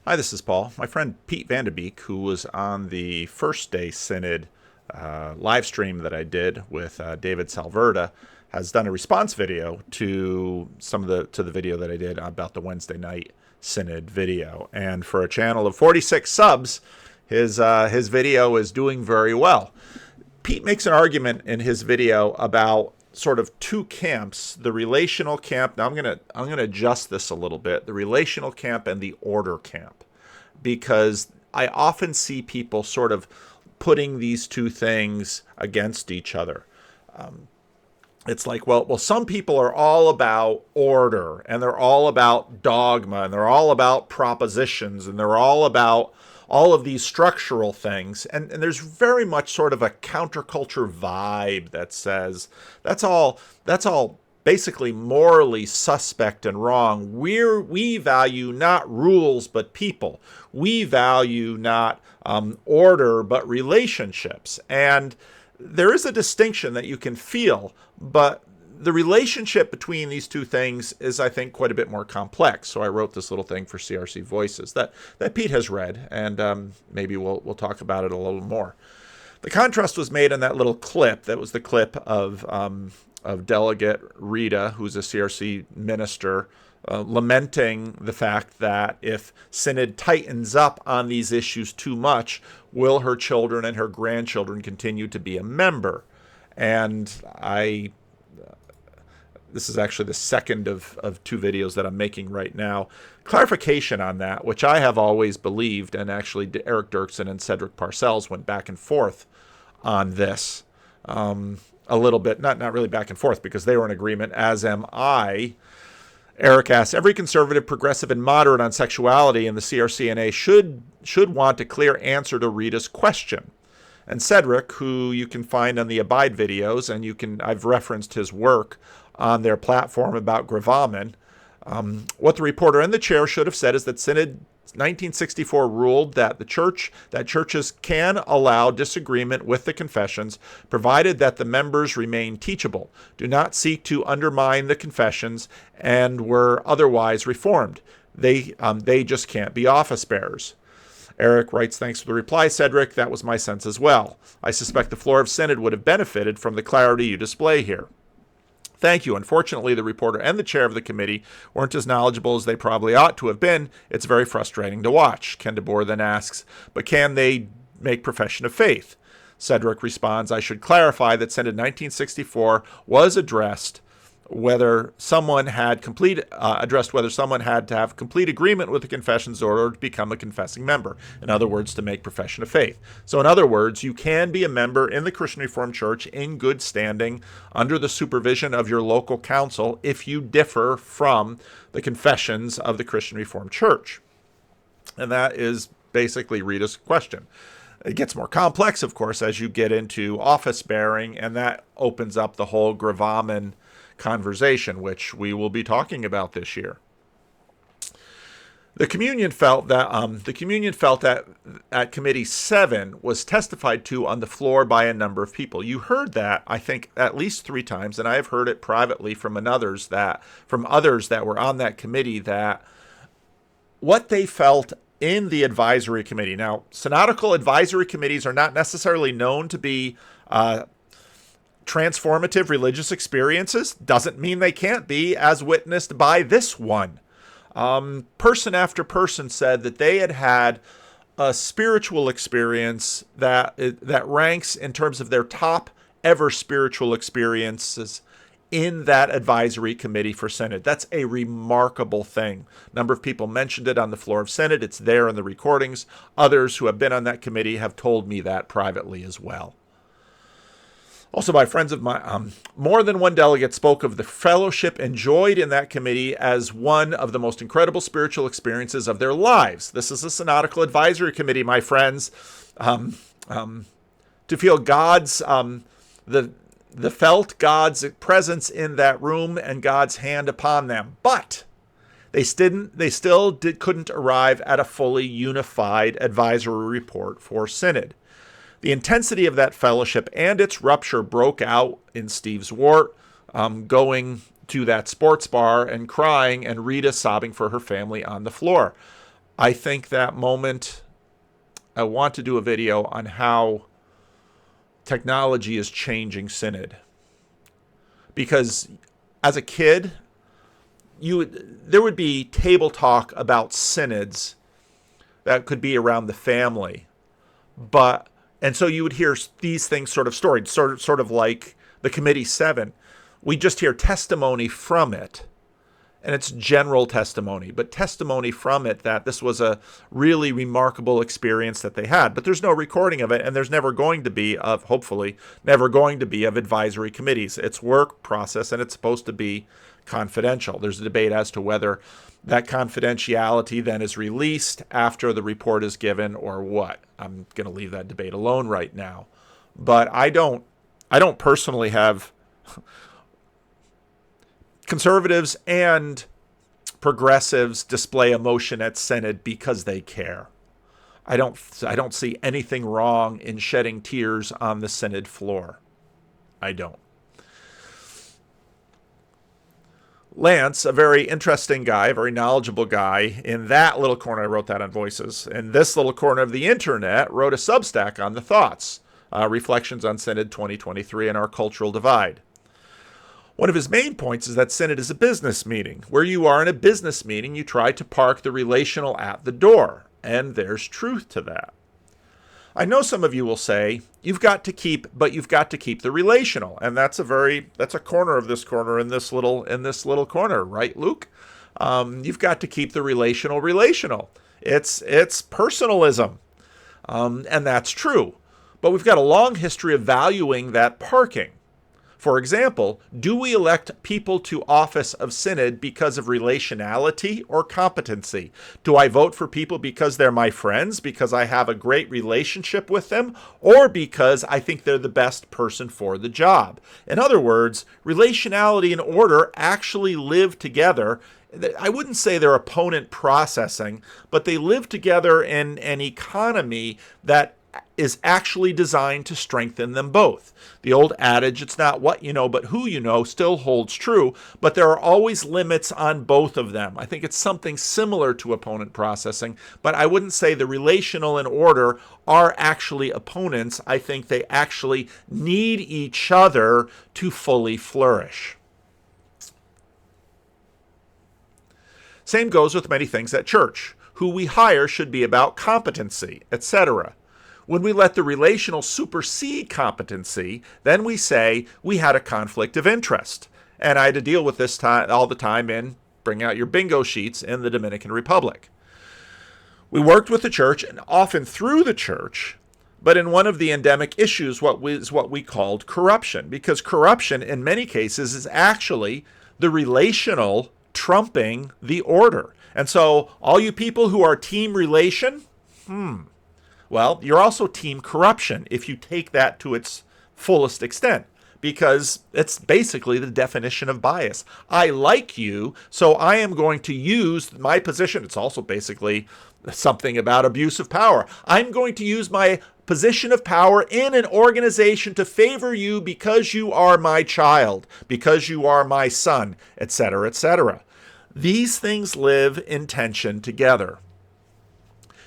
Hi, this is Paul. My friend Pete Vanderbeek, who was on the first day Synod live stream that I did with David Salverda, has done a response video to the video that I did about the Wednesday night Synod video. And for a channel of 46 subs, his video is doing very well. Pete makes an argument in his video about sort of two camps, the relational camp. Now I'm gonna adjust this a little bit, the relational camp and the order camp, because I often see people sort of putting these two things against each other. It's like, well, some people are all about order, and they're all about dogma, and they're all about propositions, and they're all about all of these structural things. And there's very much sort of a counterculture vibe that says that's all basically morally suspect and wrong. We value not rules but people. We value not order but relationships. And there is a distinction that you can feel, but the relationship between these two things is, I think, quite a bit more complex. So I wrote this little thing for CRC Voices that Pete has read, and maybe we'll talk about it a little more. The contrast was made in that little clip. That was the clip of Delegate Rita, who's a CRC minister, lamenting the fact that if Synod tightens up on these issues too much, will her children and her grandchildren continue to be a member? And this is actually the second of two videos that I'm making right now. Clarification on that, which I have always believed, and actually Eric Dirksen and Cedric Parcells went back and forth on this a little bit. Not really back and forth, because they were in agreement, as am I. Eric asks, every conservative, progressive, and moderate on sexuality in the CRCNA should want a clear answer to Rita's question. And Cedric, who you can find on the Abide videos, and I've referenced his work on their platform about gravamen. What the reporter and the chair should have said is that Synod 1964 ruled that churches can allow disagreement with the confessions, provided that the members remain teachable, do not seek to undermine the confessions, and were otherwise reformed. They just can't be office bearers. Eric writes, thanks for the reply, Cedric. That was my sense as well. I suspect the floor of Synod would have benefited from the clarity you display here. Thank you. Unfortunately, the reporter and the chair of the committee weren't as knowledgeable as they probably ought to have been. It's very frustrating to watch. Ken DeBoer then asks, but can they make profession of faith? Cedric responds, I should clarify that Synod 1964 was addressed whether someone had to have complete agreement with the confessions in order to become a confessing member. In other words, to make profession of faith. So in other words, you can be a member in the Christian Reformed Church in good standing under the supervision of your local council if you differ from the confessions of the Christian Reformed Church. And that is basically Rita's question. It gets more complex, of course, as you get into office bearing, and that opens up the whole gravamen conversation, which we will be talking about this year. The communion felt that at Committee 7 was testified to on the floor by a number of people. You heard that, I think, at least 3 times, and I have heard it privately from others that were on that committee, that what they felt in the advisory committee. Now, synodical advisory committees are not necessarily known to be transformative religious experiences. Doesn't mean they can't be, as witnessed by this one. Person after person said that they had a spiritual experience that ranks in terms of their top ever spiritual experiences in that advisory committee for Synod. That's a remarkable thing. A number of people mentioned it on the floor of Synod. It's there in the recordings. Others who have been on that committee have told me that privately as well. Also, by friends of mine, more than one delegate spoke of the fellowship enjoyed in that committee as one of the most incredible spiritual experiences of their lives. This is a synodical advisory committee, my friends. To feel felt God's presence in that room and God's hand upon them, but they still couldn't arrive at a fully unified advisory report for Synod. The intensity of that fellowship and its rupture broke out in Steve Zwart going to that sports bar and crying, and Rita sobbing for her family on the floor. I think that moment, I want to do a video on how technology is changing Synod. Because as a kid, there would be table talk about synods that could be around the family. And so you would hear these things sort of storied, sort of like the Committee 7. We just hear testimony from it. And it's general testimony, but testimony from it that this was a really remarkable experience that they had. But there's no recording of it, and there's never going to be hopefully, never going to be of advisory committees. It's work process, and it's supposed to be confidential. There's a debate as to whether that confidentiality then is released after the report is given or what. I'm going to leave that debate alone right now. But I don't personally have... Conservatives and progressives display emotion at Synod because they care. I don't see anything wrong in shedding tears on the Synod floor. I don't. Lance, a very interesting guy, a very knowledgeable guy, in that little corner, I wrote that on Voices, in this little corner of the internet, wrote a Substack on the thoughts, Reflections on Synod 2023 and Our Cultural Divide. One of his main points is that Synod is a business meeting. Where you are in a business meeting, you try to park the relational at the door. And there's truth to that. I know some of you will say, you've got to keep the relational. And that's a corner of this corner in this little corner, right, Luke? You've got to keep the relational. It's personalism. And that's true. But we've got a long history of valuing that parking. For example, do we elect people to office of Synod because of relationality or competency? Do I vote for people because they're my friends, because I have a great relationship with them, or because I think they're the best person for the job? In other words, relationality and order actually live together. I wouldn't say they're opponent processing, but they live together in an economy that is actually designed to strengthen them both. The old adage, it's not what you know, but who you know, still holds true, but there are always limits on both of them. I think it's something similar to opponent processing, but I wouldn't say the relational and order are actually opponents. I think they actually need each other to fully flourish. Same goes with many things at church. Who we hire should be about competency, etc. When we let the relational supersede competency, then we say we had a conflict of interest. And I had to deal with this all the time in bring out your bingo sheets in the Dominican Republic. We worked with the church and often through the church, but in one of the endemic issues, what we called corruption, because corruption in many cases is actually the relational trumping the order. And so all you people who are team relation, well, you're also team corruption if you take that to its fullest extent, because it's basically the definition of bias. I like you, so I am going to use my position. It's also basically something about abuse of power. I'm going to use my position of power in an organization to favor you because you are my child, because you are my son, etc., etc. These things live in tension together.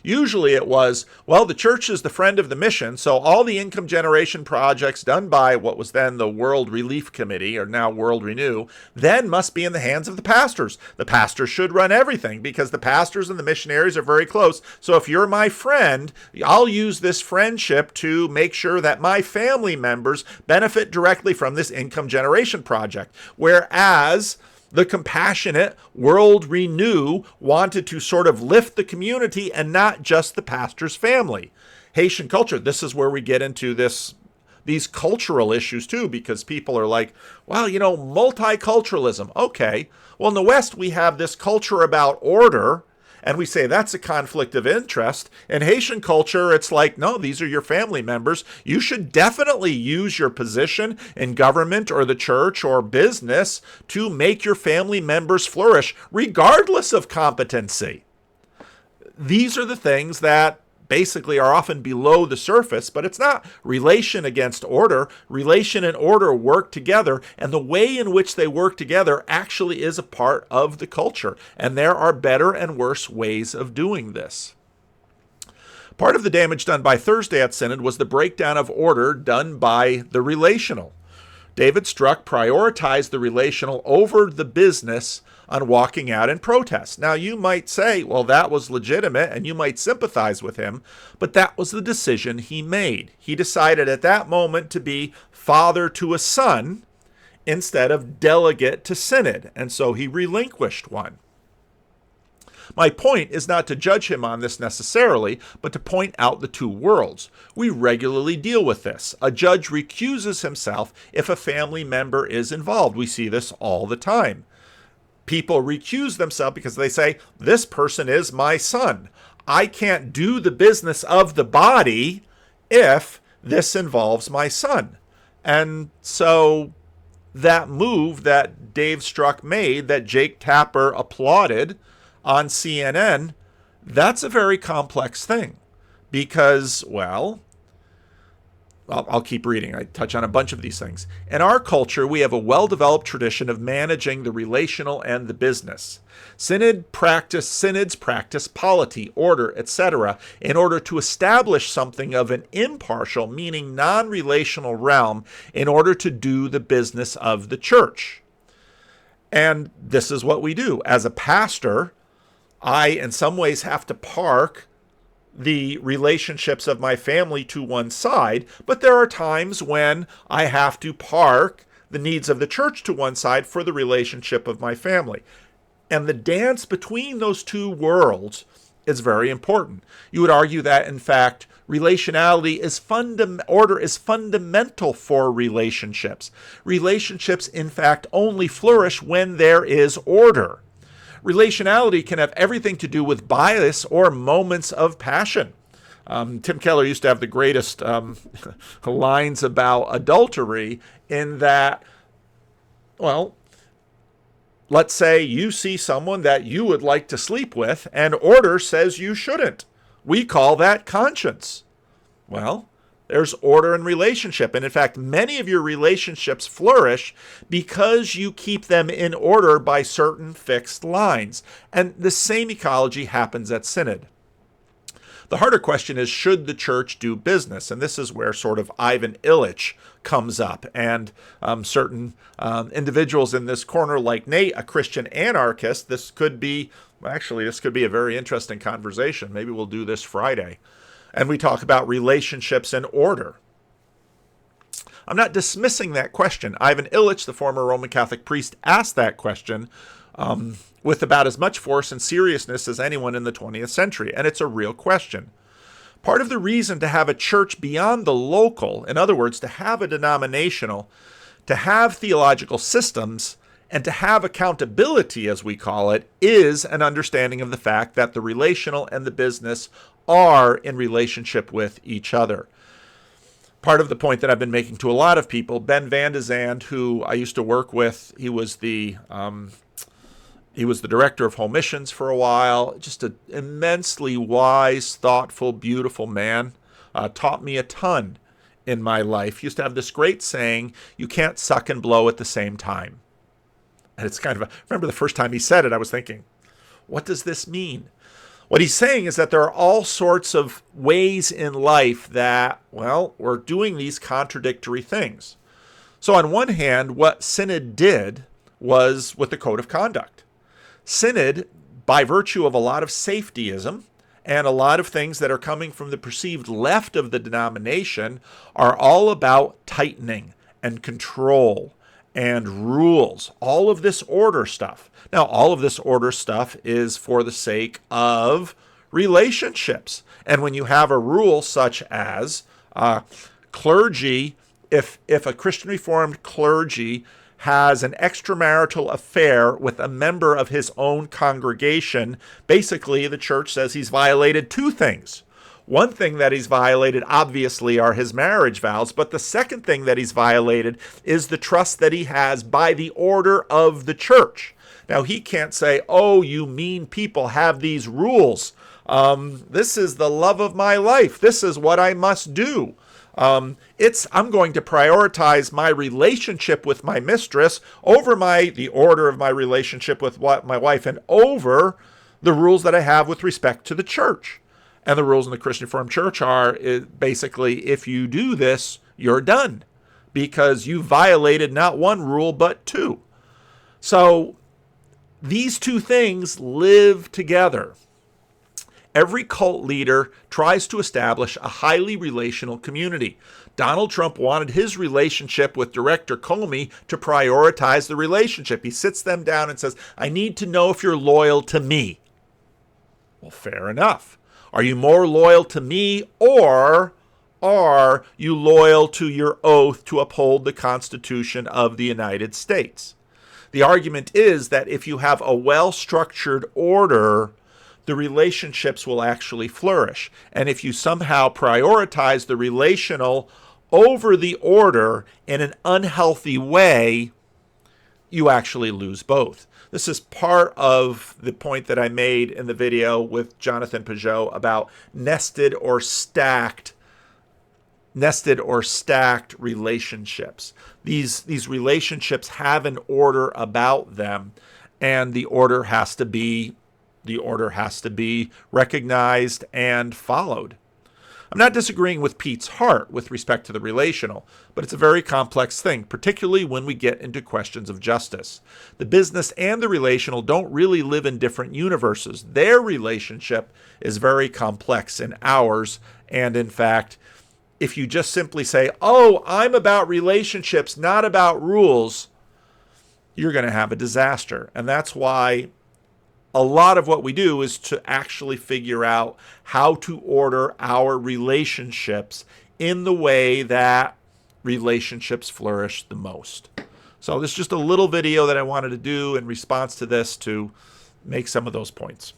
Usually it was, well, the church is the friend of the mission, so all the income generation projects done by what was then the World Relief Committee, or now World Renew, then must be in the hands of the pastors. The pastors should run everything because the pastors and the missionaries are very close. So if you're my friend, I'll use this friendship to make sure that my family members benefit directly from this income generation project. Whereas the compassionate World Renew wanted to sort of lift the community and not just the pastor's family. Haitian culture, this is where we get into these cultural issues too, because people are like, well, multiculturalism. Okay, well, in the West, we have this culture about order, and we say that's a conflict of interest. In Haitian culture, it's like, no, these are your family members. You should definitely use your position in government or the church or business to make your family members flourish, regardless of competency. These are the things that basically are often below the surface, but it's not relation against order. Relation and order work together, and the way in which they work together actually is a part of the culture, and there are better and worse ways of doing this. Part of the damage done by Thursday at Synod was the breakdown of order done by the relational. David Struck prioritized the relational over the business on walking out in protest. Now, you might say, well, that was legitimate, and you might sympathize with him, but that was the decision he made. He decided at that moment to be father to a son instead of delegate to Synod, and so he relinquished one. My point is not to judge him on this necessarily, but to point out the two worlds. We regularly deal with this. A judge recuses himself if a family member is involved. We see this all the time. People recuse themselves because they say, this person is my son. I can't do the business of the body if this involves my son. And so that move that Dave Struck made, that Jake Tapper applauded on CNN, that's a very complex thing because, well, I'll keep reading. I touch on a bunch of these things. In our culture, we have a well-developed tradition of managing the relational and the business. Synods practice polity, order, etc., in order to establish something of an impartial, meaning non-relational realm in order to do the business of the church. And this is what we do. As a pastor, I, in some ways, have to park the relationships of my family to one side, but there are times when I have to park the needs of the church to one side for the relationship of my family. And the dance between those two worlds is very important. You would argue that, in fact, relationality is order is fundamental for relationships. Relationships, in fact, only flourish when there is order. Relationality can have everything to do with bias or moments of passion. Tim Keller used to have the greatest lines about adultery in that, well, let's say you see someone that you would like to sleep with and order says you shouldn't. We call that conscience. Well, there's order in relationship. And in fact, many of your relationships flourish because you keep them in order by certain fixed lines. And the same ecology happens at Synod. The harder question is, should the church do business? And this is where sort of Ivan Illich comes up. And certain individuals in this corner, like Nate, a Christian anarchist, this could be a very interesting conversation. Maybe we'll do this Friday. And we talk about relationships and order. I'm not dismissing that question. Ivan Illich, the former Roman Catholic priest, asked that question with about as much force and seriousness as anyone in the 20th century, and it's a real question. Part of the reason to have a church beyond the local, in other words, to have a denominational, to have theological systems, and to have accountability, as we call it, is an understanding of the fact that the relational and the business are in relationship with each other. Part of the point that I've been making to a lot of people, Ben Van de Zand, who I used to work with, he was the director of home missions for a while, just an immensely wise, thoughtful, beautiful man, taught me a ton in my life. He used to have this great saying, you can't suck and blow at the same time. And it's kind of remember the first time he said it, I was thinking, what does this mean? What he's saying is that there are all sorts of ways in life that, well, we're doing these contradictory things. So on one hand, what Synod did was with the code of conduct. Synod, by virtue of a lot of safetyism and a lot of things that are coming from the perceived left of the denomination, are all about tightening and control and rules, all of this order stuff. Now, all of this order stuff is for the sake of relationships. And when you have a rule such as clergy, if a Christian Reformed clergy has an extramarital affair with a member of his own congregation, basically the church says he's violated two things. One thing that he's violated, obviously, are his marriage vows, but the second thing that he's violated is the trust that he has by the order of the church. Now, he can't say, oh, you mean people have these rules This is the love of my life. This is what I must do. I'm going to prioritize my relationship with my mistress over the order of my relationship with my wife and over the rules that I have with respect to the church. And the rules in the Christian Reformed Church are basically, if you do this, you're done because you violated not one rule, but two. So these two things live together. Every cult leader tries to establish a highly relational community. Donald Trump wanted his relationship with Director Comey to prioritize the relationship. He sits them down and says, I need to know if you're loyal to me. Well, fair enough. Are you more loyal to me, or are you loyal to your oath to uphold the Constitution of the United States? The argument is that if you have a well-structured order, the relationships will actually flourish. And if you somehow prioritize the relational over the order in an unhealthy way, you actually lose both. This is part of the point that I made in the video with Jonathan Peugeot about nested or stacked relationships. These relationships have an order about them, and the order has to be recognized and followed. I'm not disagreeing with Pete's heart with respect to the relational, but it's a very complex thing, particularly when we get into questions of justice. The business and the relational don't really live in different universes. Their relationship is very complex in ours, and in fact, if you just simply say, oh, I'm about relationships, not about rules, you're going to have a disaster. And that's why a lot of what we do is to actually figure out how to order our relationships in the way that relationships flourish the most. So this is just a little video that I wanted to do in response to this to make some of those points.